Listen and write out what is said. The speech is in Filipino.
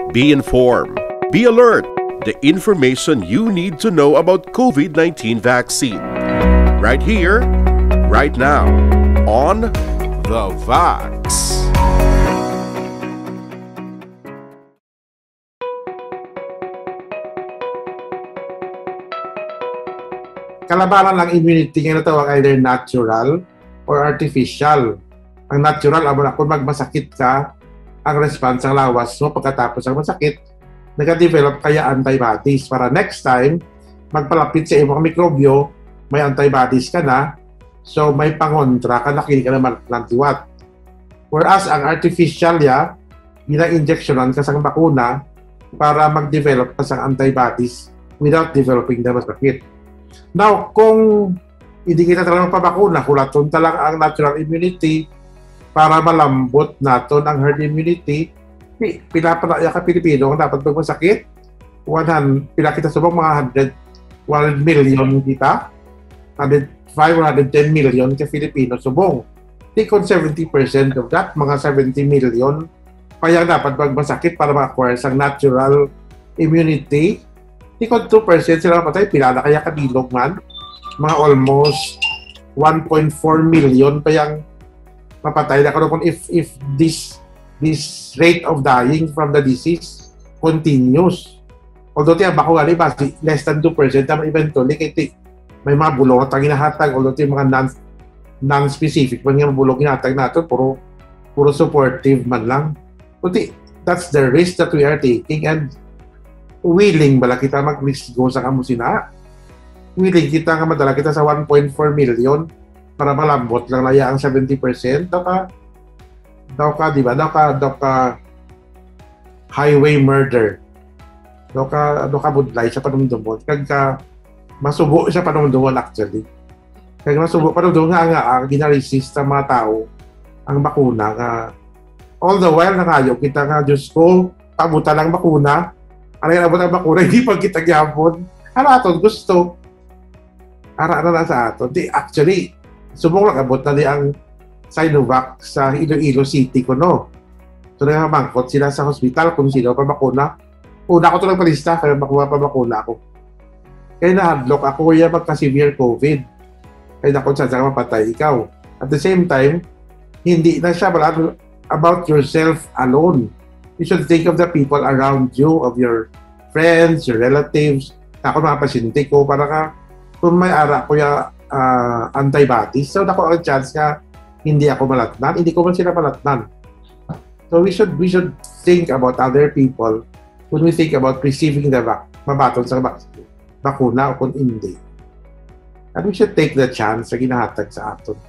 Be informed. Be alert. The information you need to know about COVID-19 vaccine. Right here, right now, on The Vax. Kalabanan ng immunity nga natawag either natural or artificial. Ang natural, kung magmasakit ka, ang response ang lawas mo pagkatapos ang masakit, nag-develop kaya antibodies para next time, magpalapit sa imong mikrobyo, may antibodies ka na, so may pangontra ka, nakili ka naman ng tiwat. Whereas ang artificial gina-injectionan ka sa bakuna para mag-develop ka sa antibodies without developing na masakit. Now, kung hindi kita talagang pabakuna, kulaton talang ang natural immunity para malambot naton ang herd immunity, pinapanaya ka Pilipino ang dapat magmasakit. Pila kita subong mga 100 million kita, 105 or 110 million ka Filipino subong. Take on 70% of that, mga 70 million, kaya dapat magmasakit para ma-acquire sa natural immunity. Ikon 2% sila patay, pilala kaya kabilog man. Mga almost 1.4 million pa yung mapatay na kung if this rate of dying from the disease continues. Although tiyan bako gali basi less than 2% naman eventually kaya may mga bulong at hinahatag, although tiyan mga non-specific man yung bulong hinahatag natin, puro supportive man lang. Kundi that's the risk that we are taking, and willing bala kita mag-risk go sa kamusina. Willing kita nga madala kita sa 1.4 million para malambot lang laya ang 70%. Daw ka highway murder. Daw ka budlay sa panumdumon. Kag ka masubo sa panumdumon actually. Kag masubo panumdumon nga gina-resist sa mga tao ang bakuna nga all the while nangayo kita nga Diyos ko, pabutan lang bakuna. Ano yung abot ang bakuna, hindi pag kita gyapon. Ano aton gusto? Ara na sa aton. Di, actually, subong lang abot na di ang Sinovac sa Iloilo City ko, no? So, nangangangkot sila sa hospital kung sino pa bakuna. Una ko ito lang palista, kaya makuha pa bakuna ako. Kaya na-handlock ako, kaya magka-severe COVID. Kaya na kung saan mapatay ikaw. At the same time, hindi na siya about yourself alone. You should think of the people around you, of your friends, your relatives. Ako mga pasyente ko, para ka, kung may ara ko antibodies, so ako ang chance nga hindi ako malatnan, hindi ko man sila malatnan. So we should think about other people when we think about receiving the mabaton sa bakuna o kung hindi. And we should take the chance na ginahatag sa aton.